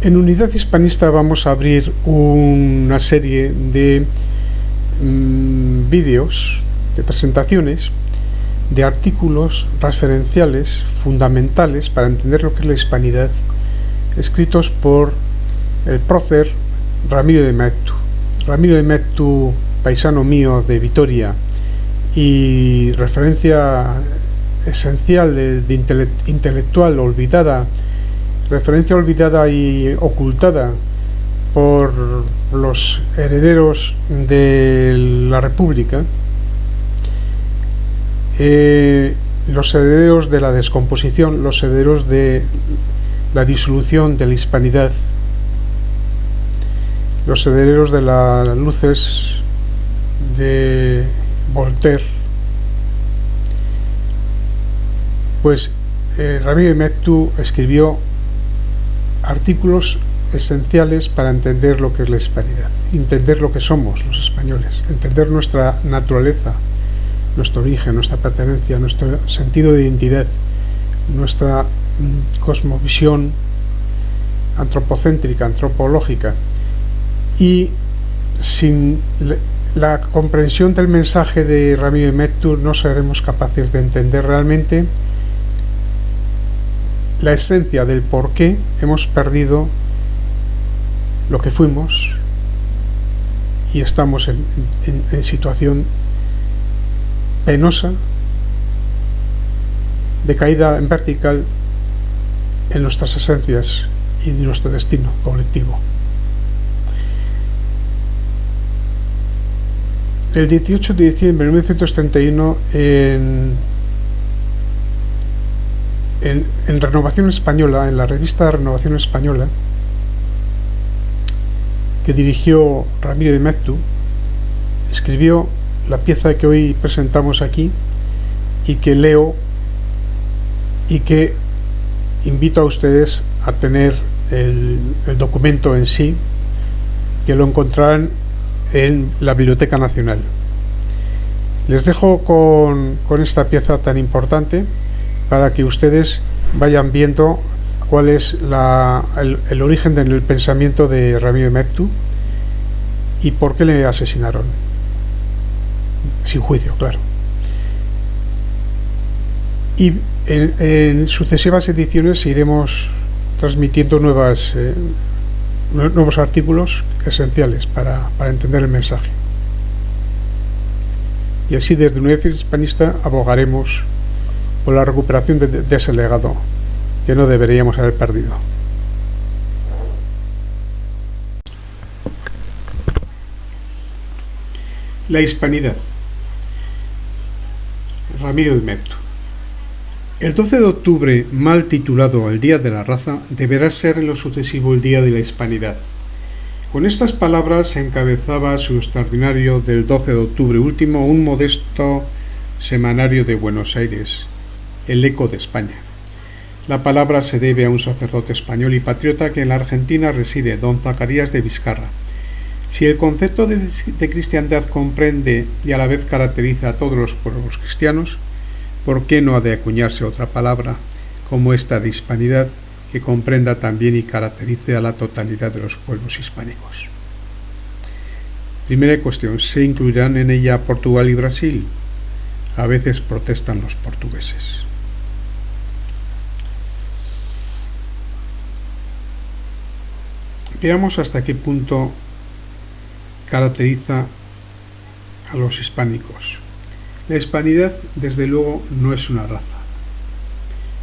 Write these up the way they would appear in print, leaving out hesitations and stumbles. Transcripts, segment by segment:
En Unidad Hispanista vamos a abrir una serie de vídeos, de presentaciones, de artículos referenciales fundamentales para entender lo que es la hispanidad, escritos por el prócer Ramiro de Maeztu. Ramiro de Maeztu, paisano mío de Vitoria y referencia esencial de intelectual olvidada, referencia olvidada y ocultada por los herederos de la República, los herederos de la descomposición, los herederos de la disolución de la hispanidad, los herederos de las luces de Voltaire. Pues Ramiro de Maeztu escribió artículos esenciales para entender lo que es la hispanidad, entender lo que somos los españoles, entender nuestra naturaleza, nuestro origen, nuestra pertenencia, nuestro sentido de identidad, nuestra cosmovisión antropocéntrica, antropológica. Y sin la comprensión del mensaje de Ramiro de Maeztu no seremos capaces de entender realmente la esencia del por qué hemos perdido lo que fuimos y estamos en situación penosa de caída en vertical en nuestras esencias y de nuestro destino colectivo. El 18 de diciembre de 1931 en Renovación Española, en la revista Renovación Española, que dirigió Ramiro de Maeztu, escribió la pieza que hoy presentamos aquí y que leo y que invito a ustedes a tener el documento en sí, que lo encontrarán en la Biblioteca Nacional. Les dejo con esta pieza tan importante para que ustedes vayan viendo cuál es el origen del pensamiento de Ramiro de Maeztu y por qué le asesinaron. Sin juicio, claro. Y en sucesivas ediciones iremos transmitiendo nuevos artículos esenciales para entender el mensaje. Y así desde Unidad Hispanista abogaremos por la recuperación de ese legado que no deberíamos haber perdido. La hispanidad. Ramiro de Maeztu. El 12 de octubre, mal titulado el Día de la Raza, deberá ser en lo sucesivo el Día de la Hispanidad. Con estas palabras encabezaba su extraordinario del 12 de octubre último un modesto semanario de Buenos Aires, El Eco de España. La palabra se debe a un sacerdote español y patriota que en la Argentina reside, don Zacarías de Vizcarra. Si el concepto de cristiandad comprende y a la vez caracteriza a todos los pueblos cristianos, ¿por qué no ha de acuñarse otra palabra, como esta de hispanidad, que comprenda también y caracterice a la totalidad de los pueblos hispánicos? Primera cuestión, ¿se incluirán en ella Portugal y Brasil? A veces protestan los portugueses. Veamos hasta qué punto caracteriza a los hispánicos. La hispanidad, desde luego, no es una raza.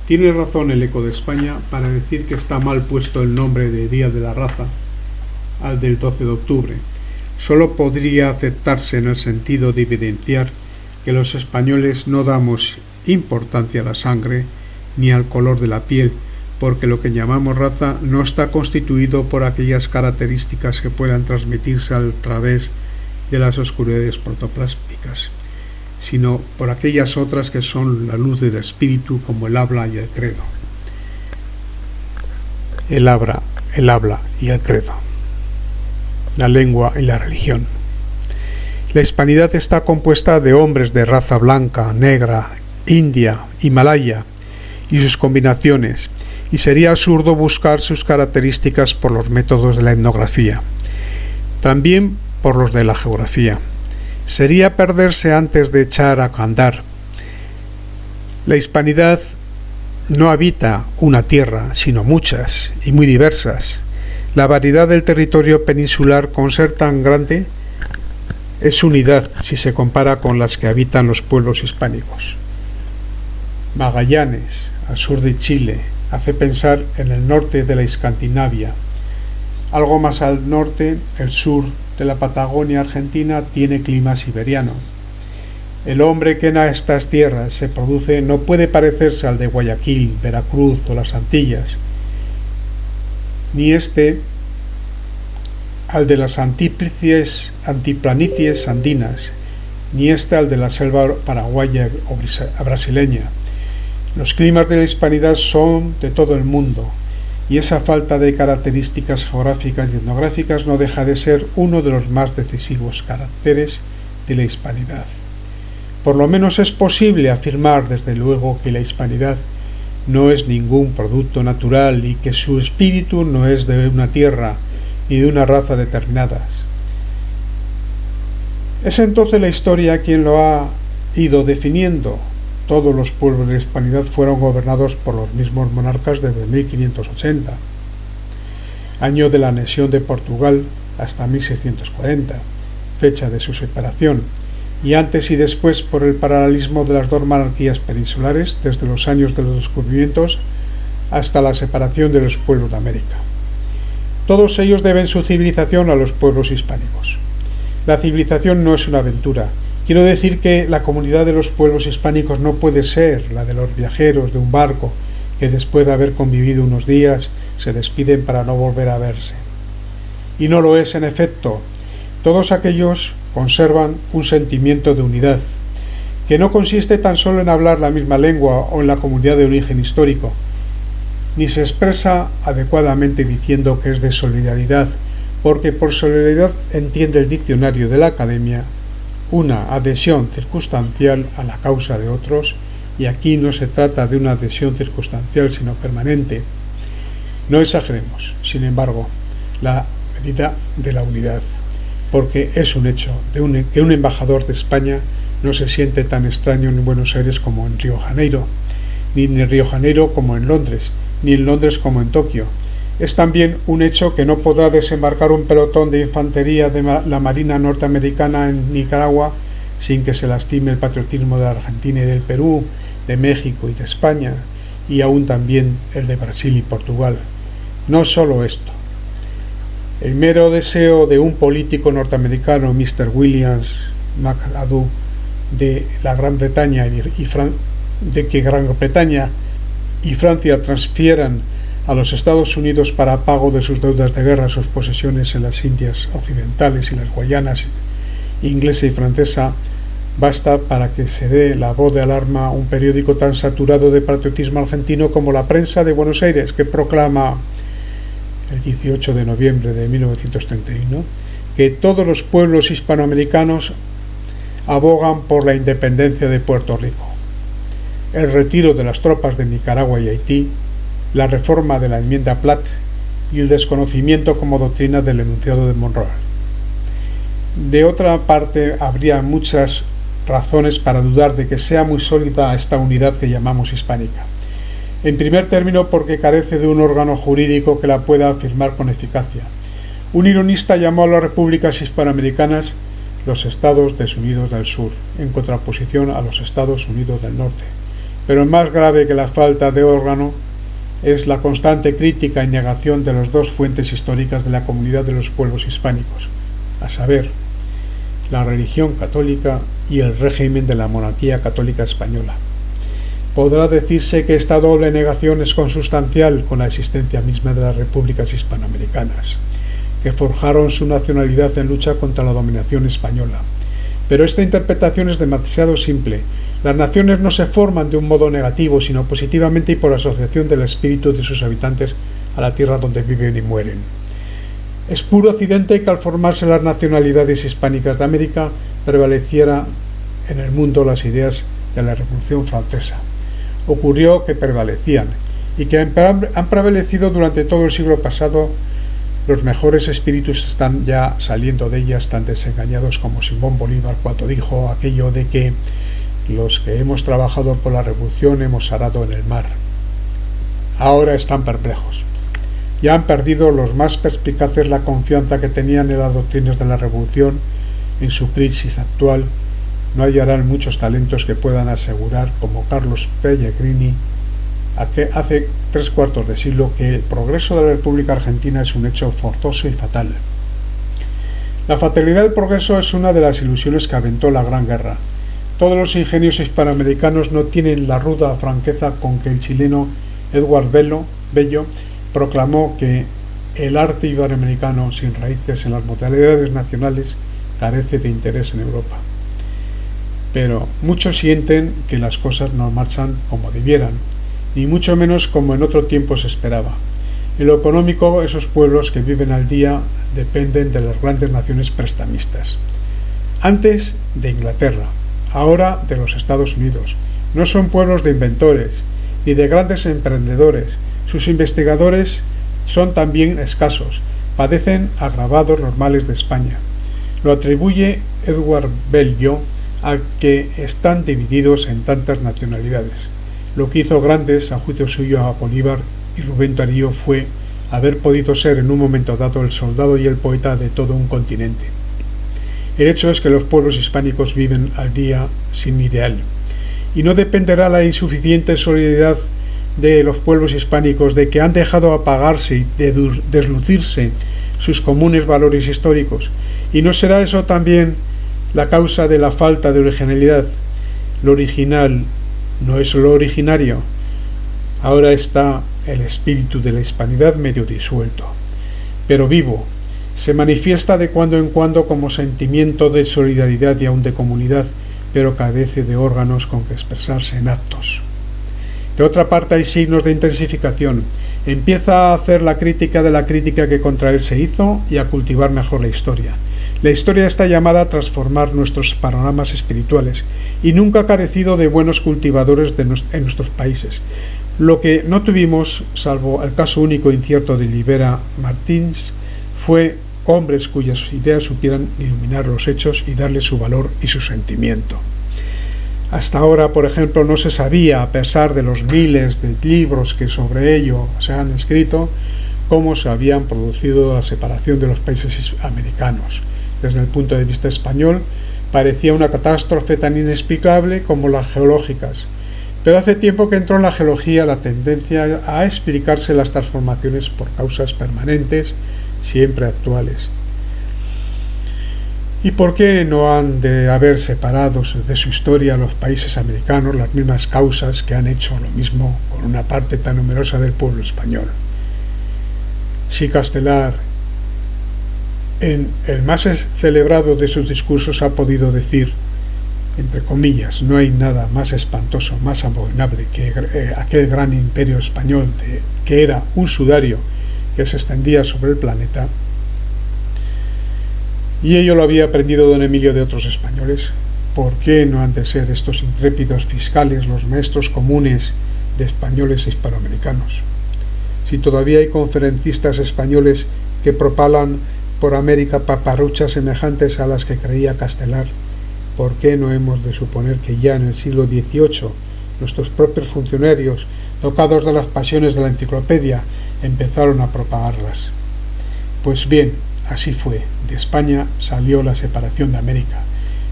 Tiene razón el Eco de España para decir que está mal puesto el nombre de Día de la Raza al del 12 de octubre. Solo podría aceptarse en el sentido de evidenciar que los españoles no damos importancia a la sangre ni al color de la piel, porque lo que llamamos raza no está constituido por aquellas características que puedan transmitirse a través de las oscuridades protoplásmicas, sino por aquellas otras que son la luz del espíritu, como el habla y el credo. El habla y el credo. La lengua y la religión. La hispanidad está compuesta de hombres de raza blanca, negra, india, himalaya y sus combinaciones, y sería absurdo buscar sus características por los métodos de la etnografía, también por los de la geografía. Sería perderse antes de echar a andar. La hispanidad no habita una tierra, sino muchas y muy diversas. La variedad del territorio peninsular, con ser tan grande, es unidad si se compara con las que habitan los pueblos hispánicos. Magallanes, al sur de Chile, hace pensar en el norte de la Escandinavia. Algo más al norte, el sur de la Patagonia argentina tiene clima siberiano. El hombre que en estas tierras se produce no puede parecerse al de Guayaquil, Veracruz o las Antillas, ni al de las antiplanicies andinas, ni al de la selva paraguaya o brasileña. Los climas de la hispanidad son de todo el mundo, y esa falta de características geográficas y etnográficas no deja de ser uno de los más decisivos caracteres de la hispanidad. Por lo menos es posible afirmar desde luego que la hispanidad no es ningún producto natural y que su espíritu no es de una tierra ni de una raza determinadas. Es entonces la historia quien lo ha ido definiendo. Todos los pueblos de la hispanidad fueron gobernados por los mismos monarcas desde 1580, año de la anexión de Portugal, hasta 1640, fecha de su separación, y antes y después por el paralelismo de las dos monarquías peninsulares desde los años de los descubrimientos hasta la separación de los pueblos de América. Todos ellos deben su civilización a los pueblos hispánicos. La civilización no es una aventura. Quiero decir que la comunidad de los pueblos hispánicos no puede ser la de los viajeros de un barco que después de haber convivido unos días se despiden para no volver a verse. Y no lo es en efecto. Todos aquellos conservan un sentimiento de unidad, que no consiste tan solo en hablar la misma lengua o en la comunidad de origen histórico, ni se expresa adecuadamente diciendo que es de solidaridad, porque por solidaridad entiende el diccionario de la Academia una adhesión circunstancial a la causa de otros, y aquí no se trata de una adhesión circunstancial sino permanente. No exageremos, sin embargo, la medida de la unidad, porque es un hecho que un embajador de España no se siente tan extraño en Buenos Aires como en Río de Janeiro, ni en Río de Janeiro como en Londres, ni en Londres como en Tokio. Es también un hecho que no podrá desembarcar un pelotón de infantería de la Marina norteamericana en Nicaragua sin que se lastime el patriotismo de la Argentina y del Perú, de México y de España, y aún también el de Brasil y Portugal. No solo esto. El mero deseo de un político norteamericano, Mr. Williams McAdoo, de la Gran Bretaña de que Gran Bretaña y Francia transfieran a los Estados Unidos para pago de sus deudas de guerra sus posesiones en las Indias Occidentales y las Guayanas inglesa y francesa, basta para que se dé la voz de alarma un periódico tan saturado de patriotismo argentino como La Prensa de Buenos Aires, que proclama el 18 de noviembre de 1931 que todos los pueblos hispanoamericanos abogan por la independencia de Puerto Rico, el retiro de las tropas de Nicaragua y Haití, la reforma de la enmienda Platt y el desconocimiento como doctrina del enunciado de Monroe. De otra parte, habría muchas razones para dudar de que sea muy sólida esta unidad que llamamos hispánica. En primer término, porque carece de un órgano jurídico que la pueda afirmar con eficacia. Un ironista llamó a las repúblicas hispanoamericanas los Estados Unidos del Sur, en contraposición a los Estados Unidos del Norte. Pero más grave que la falta de órgano es la constante crítica y negación de las dos fuentes históricas de la comunidad de los pueblos hispánicos, a saber, la religión católica y el régimen de la monarquía católica española. Podrá decirse que esta doble negación es consustancial con la existencia misma de las repúblicas hispanoamericanas, que forjaron su nacionalidad en lucha contra la dominación española. Pero esta interpretación es demasiado simple. Las naciones no se forman de un modo negativo, sino positivamente y por asociación del espíritu de sus habitantes a la tierra donde viven y mueren. Es puro accidente que al formarse las nacionalidades hispánicas de América prevaleciera en el mundo las ideas de la Revolución Francesa. Ocurrió que prevalecían, y que han prevalecido durante todo el siglo pasado. Los mejores espíritus están ya saliendo de ellas, tan desengañados como Simón Bolívar cuando dijo aquello de que los que hemos trabajado por la revolución hemos arado en el mar. Ahora están perplejos. Ya han perdido los más perspicaces la confianza que tenían en las doctrinas de la revolución. En su crisis actual no hallarán muchos talentos que puedan asegurar, como Carlos Pellegrini, hace 3/4 de siglo, que el progreso de la República Argentina es un hecho forzoso y fatal. La fatalidad del progreso es una de las ilusiones que aventó la Gran Guerra. Todos los ingenios hispanoamericanos no tienen la ruda franqueza con que el chileno Edward Bello proclamó que el arte iberoamericano, sin raíces en las modalidades nacionales, carece de interés en Europa. Pero muchos sienten que las cosas no marchan como debieran, ni mucho menos como en otro tiempo se esperaba. En lo económico, esos pueblos que viven al día dependen de las grandes naciones prestamistas. Antes de Inglaterra, ahora de los Estados Unidos. No son pueblos de inventores, ni de grandes emprendedores. Sus investigadores son también escasos, padecen agravados los males de España. Lo atribuye Edward Bello a que están divididos en tantas nacionalidades. Lo que hizo grandes, a juicio suyo, a Bolívar y Rubén Darío fue haber podido ser en un momento dado el soldado y el poeta de todo un continente. El hecho es que los pueblos hispánicos viven al día sin ideal, y no dependerá la insuficiente solidaridad de los pueblos hispánicos de que han dejado apagarse y deslucirse sus comunes valores históricos, y no será eso también la causa de la falta de originalidad. Lo original no es lo originario. Ahora está el espíritu de la hispanidad medio disuelto, pero vivo. Se manifiesta de cuando en cuando como sentimiento de solidaridad y aún de comunidad, pero carece de órganos con que expresarse en actos. De otra parte, hay signos de intensificación. Empieza a hacer la crítica de la crítica que contra él se hizo y a cultivar mejor la historia. La historia está llamada a transformar nuestros panoramas espirituales y nunca ha carecido de buenos cultivadores en nuestros países. Lo que no tuvimos, salvo el caso único e incierto de Libera Martins, fue hombres cuyas ideas supieran iluminar los hechos y darle su valor y su sentimiento. Hasta ahora, por ejemplo, no se sabía, a pesar de los miles de libros que sobre ello se han escrito, cómo se habían producido la separación de los países americanos. Desde el punto de vista español, parecía una catástrofe tan inexplicable como las geológicas. Pero hace tiempo que entró en la geología la tendencia a explicarse las transformaciones por causas permanentes, siempre actuales. ¿Y por qué no han de haber separado de su historia los países americanos las mismas causas que han hecho lo mismo con una parte tan numerosa del pueblo español? Si Castelar, en el más celebrado de sus discursos, ha podido decir, entre comillas, no hay nada más espantoso, más abominable que aquel gran imperio español que era un sudario que se extendía sobre el planeta, y ello lo había aprendido don Emilio de otros españoles, ¿por qué no han de ser estos intrépidos fiscales los maestros comunes de españoles e hispanoamericanos? Si todavía hay conferencistas españoles que propalan por América paparruchas semejantes a las que creía Castelar, ¿por qué no hemos de suponer que ya en el siglo XVIII nuestros propios funcionarios, tocados de las pasiones de la enciclopedia, empezaron a propagarlas? Pues bien, así fue. De España salió la separación de América.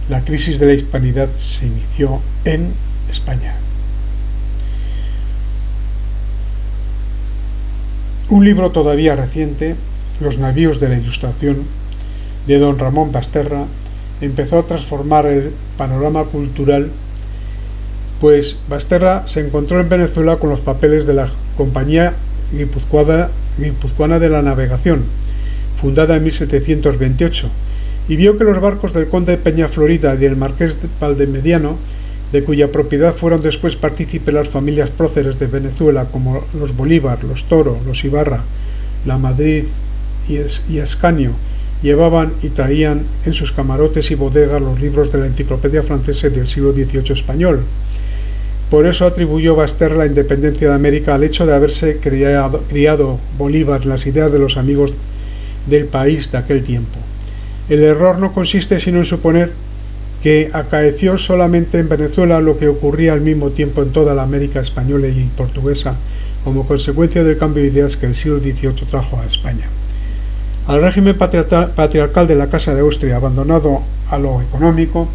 La crisis de la hispanidad se inició en España. Un libro todavía reciente, Los navíos de la Ilustración, de don Ramón Basterra, empezó a transformar el panorama cultural, pues Basterra se encontró en Venezuela con los papeles de la Compañía Guipuzcoana de la Navegación, fundada en 1728, y vio que los barcos del conde Peña Florida y del marqués de Valdemediano, de cuya propiedad fueron después partícipes las familias próceres de Venezuela como los Bolívar, los Toro, los Ibarra, la Madrid y Ascanio, llevaban y traían en sus camarotes y bodegas los libros de la enciclopedia francesa del siglo XVIII español. Por eso atribuyó Basterra la independencia de América al hecho de haberse criado Bolívar en las ideas de los amigos del país de aquel tiempo. El error no consiste sino en suponer que acaeció solamente en Venezuela lo que ocurría al mismo tiempo en toda la América española y portuguesa, como consecuencia del cambio de ideas que el siglo XVIII trajo a España. Al régimen patriarcal de la Casa de Austria, abandonado a lo económico,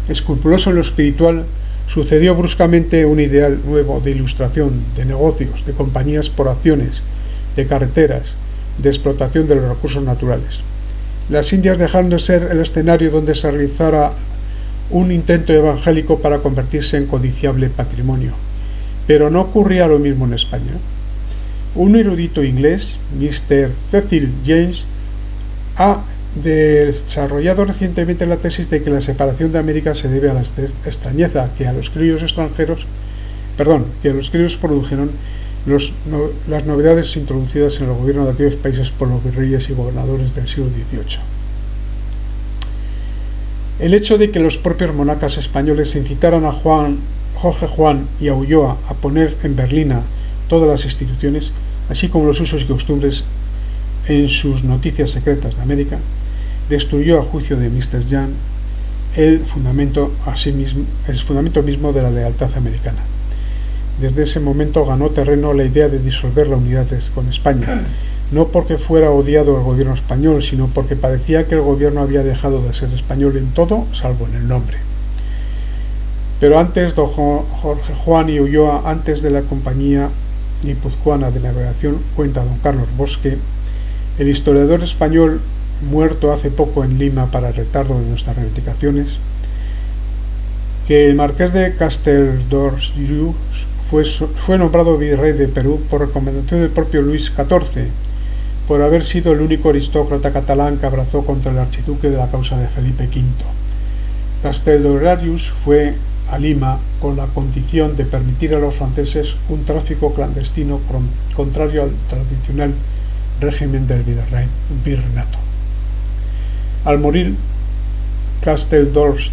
escrupuloso en lo espiritual, sucedió bruscamente un ideal nuevo de ilustración, de negocios, de compañías por acciones, de carreteras, de explotación de los recursos naturales. Las Indias dejaron de ser el escenario donde se realizara un intento evangélico para convertirse en codiciable patrimonio. Pero no ocurría lo mismo en España. Un erudito inglés, Mr. Cecil James, ha desarrollado recientemente la tesis de que la separación de América se debe a la extrañeza que a los criollos produjeron las novedades introducidas en el gobierno de aquellos países por los virreyes y gobernadores del siglo XVIII. El hecho de que los propios monarcas españoles incitaran a Jorge Juan y a Ulloa a poner en berlina todas las instituciones, así como los usos y costumbres en sus noticias secretas de América, destruyó a juicio de Mr. Young el fundamento mismo de la lealtad americana. Desde ese momento ganó terreno la idea de disolver la unidad con España, no porque fuera odiado el gobierno español, sino porque parecía que el gobierno había dejado de ser español en todo, salvo en el nombre. Pero antes, don Jorge Juan y Ulloa, antes de la Compañía Guipuzcoana de Navegación, cuenta don Carlos Bosque, el historiador español muerto hace poco en Lima para el retardo de nuestras reivindicaciones, que el marqués de Casteldorus fue nombrado virrey de Perú por recomendación del propio Luis XIV, por haber sido el único aristócrata catalán que abrazó contra el archiduque de la causa de Felipe V. Casteldorus fue a Lima con la condición de permitir a los franceses un tráfico clandestino contrario al tradicional régimen del virreinato. Al morir Casteldorus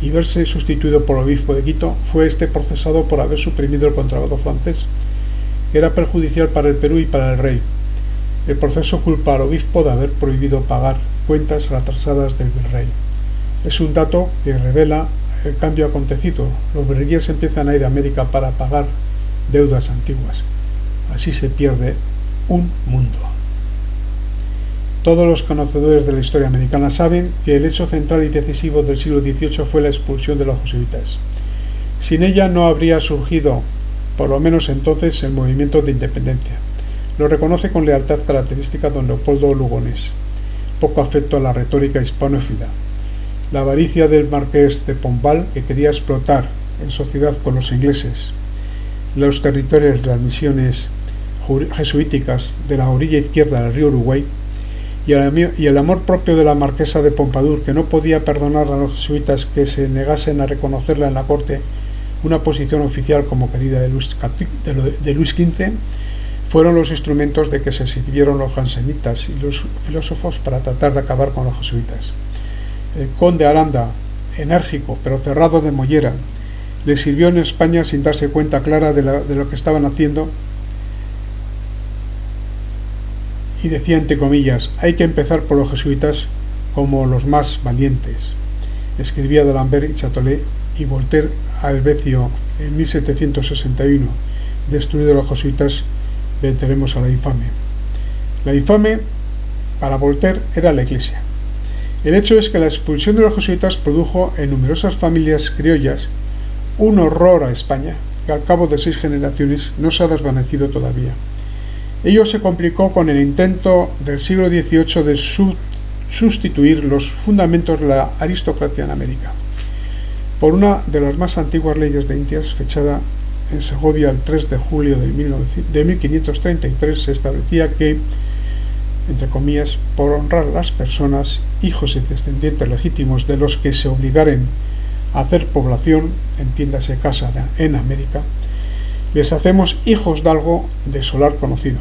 y verse sustituido por el obispo de Quito, fue este procesado por haber suprimido el contrabando francés, que era perjudicial para el Perú y para el rey. El proceso culpa al obispo de haber prohibido pagar cuentas atrasadas del virrey. Es un dato que revela el cambio acontecido. Los virreyes empiezan a ir a América para pagar deudas antiguas. Así se pierde un mundo. Todos los conocedores de la historia americana saben que el hecho central y decisivo del siglo XVIII fue la expulsión de los jesuitas. Sin ella no habría surgido, por lo menos entonces, el movimiento de independencia. Lo reconoce con lealtad característica don Leopoldo Lugones, poco afecto a la retórica hispanófila. La avaricia del marqués de Pombal, que quería explotar en sociedad con los ingleses los territorios de las misiones jesuíticas de la orilla izquierda del río Uruguay, y el amor propio de la marquesa de Pompadour, que no podía perdonar a los jesuitas que se negasen a reconocerla en la corte una posición oficial como querida de Luis XV, fueron los instrumentos de que se sirvieron los jansenitas y los filósofos para tratar de acabar con los jesuitas. El conde Aranda, enérgico pero cerrado de mollera, le sirvió en España sin darse cuenta clara de lo que estaban haciendo, y decía entre comillas: hay que empezar por los jesuitas como los más valientes. Escribía d'Alembert y Châtelet, y Voltaire a Helvecio en 1761: destruidos los jesuitas, venceremos a la infame. La infame para Voltaire era la Iglesia. El hecho es que la expulsión de los jesuitas produjo en numerosas familias criollas un horror a España que al cabo de 6 generaciones no se ha desvanecido todavía. Ello se complicó con el intento del siglo XVIII de sustituir los fundamentos de la aristocracia en América por una de las más antiguas leyes de Indias, fechada en Segovia el 3 de julio de 1533, se establecía que, entre comillas, por honrar a las personas, hijos y descendientes legítimos de los que se obligaren a hacer población, entiéndase casa en América, les hacemos hijos de algo de solar conocido.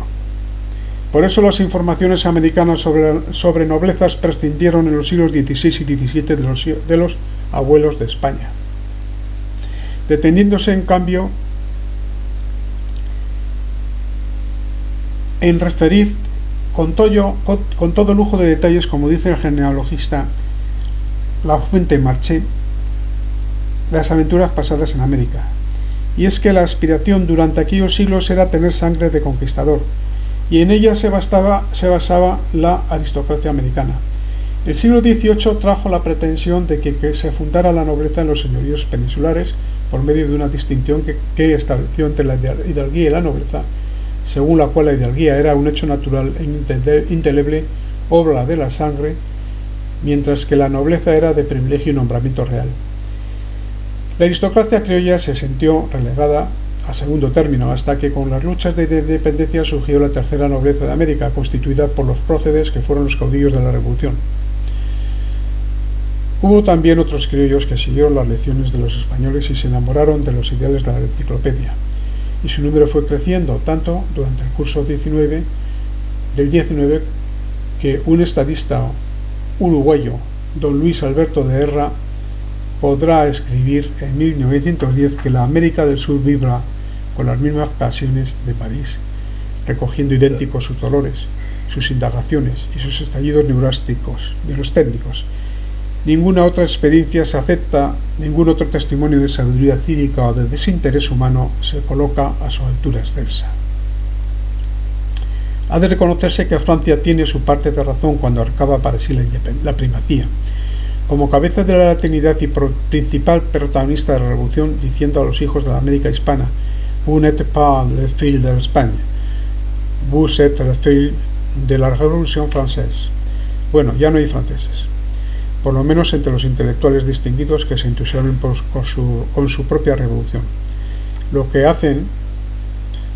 Por eso las informaciones americanas sobre noblezas prescindieron en los siglos XVI y XVII de los abuelos de España. deteniéndose en cambio en referir con todo lujo de detalles, como dice el genealogista La Fuente Marché, las aventuras pasadas en América. Y es que la aspiración durante aquellos siglos era tener sangre de conquistador, y en ella se basaba la aristocracia americana. El siglo XVIII trajo la pretensión de que se fundara la nobleza en los señoríos peninsulares por medio de una distinción que estableció entre la hidalguía y la nobleza, según la cual la hidalguía era un hecho natural e indeleble, obra de la sangre, mientras que la nobleza era de privilegio y nombramiento real. La aristocracia criolla se sintió relegada a segundo término, hasta que con las luchas de independencia surgió la tercera nobleza de América, constituida por los próceres, que fueron los caudillos de la Revolución. Hubo también otros criollos que siguieron las lecciones de los españoles y se enamoraron de los ideales de la enciclopedia, y su número fue creciendo tanto durante el curso del XIX que un estadista uruguayo, don Luis Alberto de Herra, podrá escribir en 1910 que la América del Sur vibra con las mismas pasiones de París, recogiendo idénticos sus dolores, sus indagaciones y sus estallidos neurásticos de los técnicos. Ninguna otra experiencia se acepta, ningún otro testimonio de sabiduría cívica o de desinterés humano se coloca a su altura excelsa. Ha de reconocerse que Francia tiene su parte de razón cuando arcaba para sí la primacía, como cabeza de la latinidad y principal protagonista de la Revolución, diciendo a los hijos de la América hispana: vous n'êtes pas le fils de l'Espagne, vous êtes le fils de la Révolution française. Bueno, ya no hay franceses, por lo menos entre los intelectuales distinguidos que se entusiasman con su propia revolución. Lo que hacen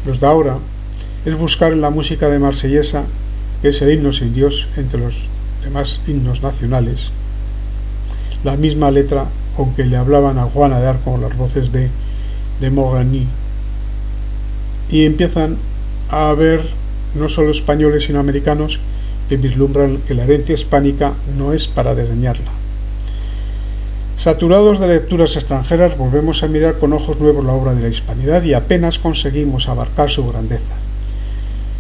los de ahora es buscar en la música de Marsellesa, que es el himno sin Dios entre los demás himnos nacionales, la misma letra con que le hablaban a Juana de Arco las voces de Mogany, y empiezan a ver no solo españoles sino americanos que vislumbran que la herencia hispánica no es para desdeñarla. Saturados de lecturas extranjeras, volvemos a mirar con ojos nuevos la obra de la hispanidad y apenas conseguimos abarcar su grandeza.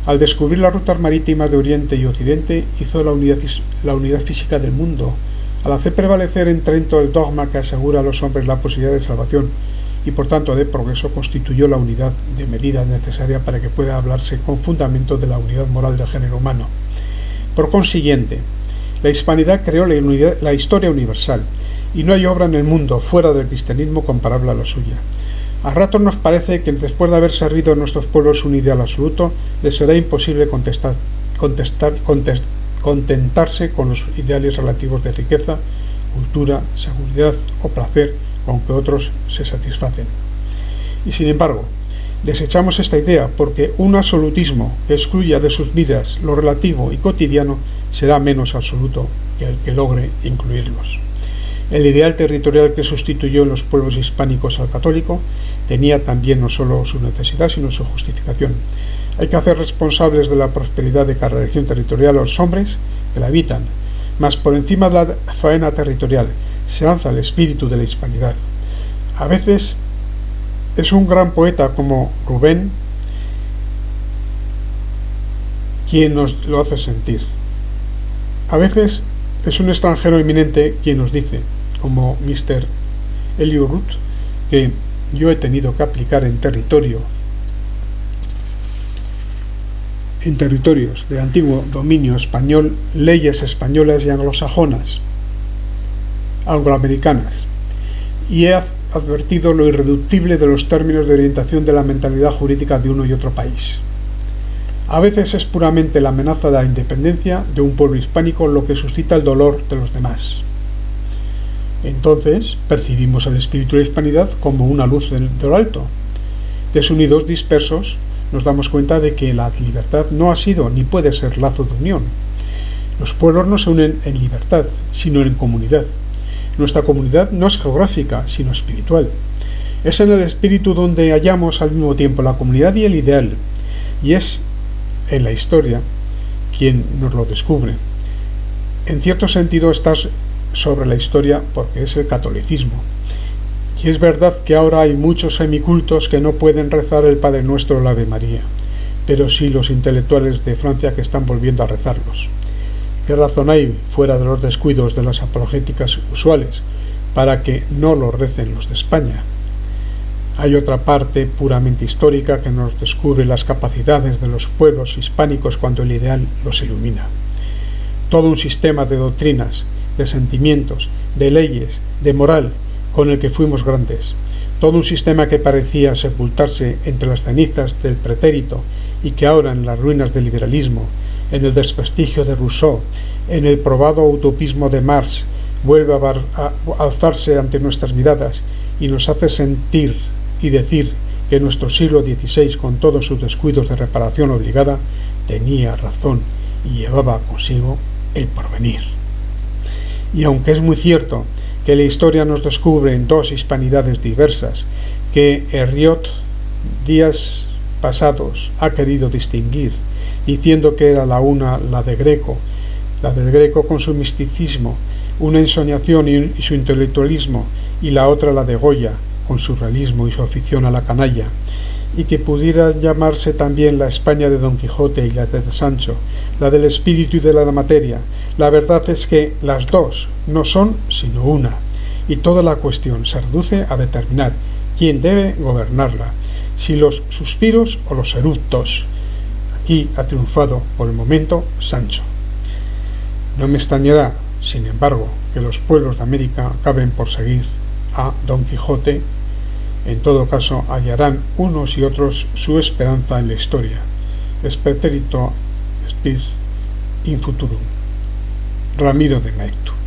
Al descubrir las rutas marítimas de Oriente y Occidente, hizo la unidad física del mundo, al hacer prevalecer en Trento el dogma que asegura a los hombres la posibilidad de salvación y por tanto de progreso, constituyó la unidad de medida necesaria para que pueda hablarse con fundamento de la unidad moral del género humano. Por consiguiente, la hispanidad creó la historia universal, y no hay obra en el mundo fuera del cristianismo comparable a la suya. A ratos nos parece que después de haber servido a nuestros pueblos un ideal absoluto, les será imposible contentarse con los ideales relativos de riqueza, cultura, seguridad o placer con que otros se satisfacen. Y sin embargo, desechamos esta idea porque un absolutismo que excluya de sus vidas lo relativo y cotidiano será menos absoluto que el que logre incluirlos. El ideal territorial que sustituyó en los pueblos hispánicos al católico tenía también no solo su necesidad sino su justificación. Hay que hacer responsables de la prosperidad de cada región territorial a los hombres que la habitan, mas por encima de la faena territorial se alza el espíritu de la hispanidad. A veces es un gran poeta como Rubén quien nos lo hace sentir. A veces es un extranjero eminente quien nos dice, como Mr. Eliot Root, que yo he tenido que aplicar en territorios de antiguo dominio español leyes españolas y angloamericanas, y he advertido lo irreductible de los términos de orientación de la mentalidad jurídica de uno y otro país. A veces es puramente la amenaza de la independencia de un pueblo hispánico lo que suscita el dolor de los demás. Entonces percibimos el espíritu de la hispanidad como una luz de lo alto. Desunidos, dispersos, nos damos cuenta de que la libertad no ha sido ni puede ser lazo de unión. Los pueblos no se unen en libertad, sino en comunidad. Nuestra comunidad no es geográfica, sino espiritual. Es en el espíritu donde hallamos al mismo tiempo la comunidad y el ideal, y es en la historia quien nos lo descubre. En cierto sentido está sobre la historia porque es el catolicismo, Y es verdad que ahora hay muchos semicultos que no pueden rezar el Padre Nuestro o el Ave María, pero sí los intelectuales de Francia que están volviendo a rezarlos. ¿Qué razón hay, fuera de los descuidos de las apologéticas usuales, para que no lo recen los de España? Hay otra parte puramente histórica que nos descubre las capacidades de los pueblos hispánicos cuando el ideal los ilumina. Todo un sistema de doctrinas, de sentimientos, de leyes, de moral, con el que fuimos grandes. Todo un sistema que parecía sepultarse entre las cenizas del pretérito y que ahora en las ruinas del liberalismo, en el desprestigio de Rousseau, en el probado utopismo de Marx, vuelve a alzarse ante nuestras miradas y nos hace sentir y decir que nuestro siglo XVI, con todos sus descuidos de reparación obligada, tenía razón y llevaba consigo el porvenir. Y aunque es muy cierto que la historia nos descubre en dos hispanidades diversas, que Herriot días pasados ha querido distinguir, diciendo que era la una la del Greco con su misticismo, una ensoñación y su intelectualismo, y la otra la de Goya, con su realismo y su afición a la canalla, y que pudiera llamarse también la España de Don Quijote y la de Sancho, la del espíritu y de la materia. La verdad es que las dos no son sino una, y toda la cuestión se reduce a determinar quién debe gobernarla, si los suspiros o los eructos. Aquí ha triunfado por el momento Sancho. No me extrañará, sin embargo, que los pueblos de América acaben por seguir a Don Quijote. En todo caso, hallarán unos y otros su esperanza en la historia. Esperterito spes in futurum. Ramiro de Maeztu.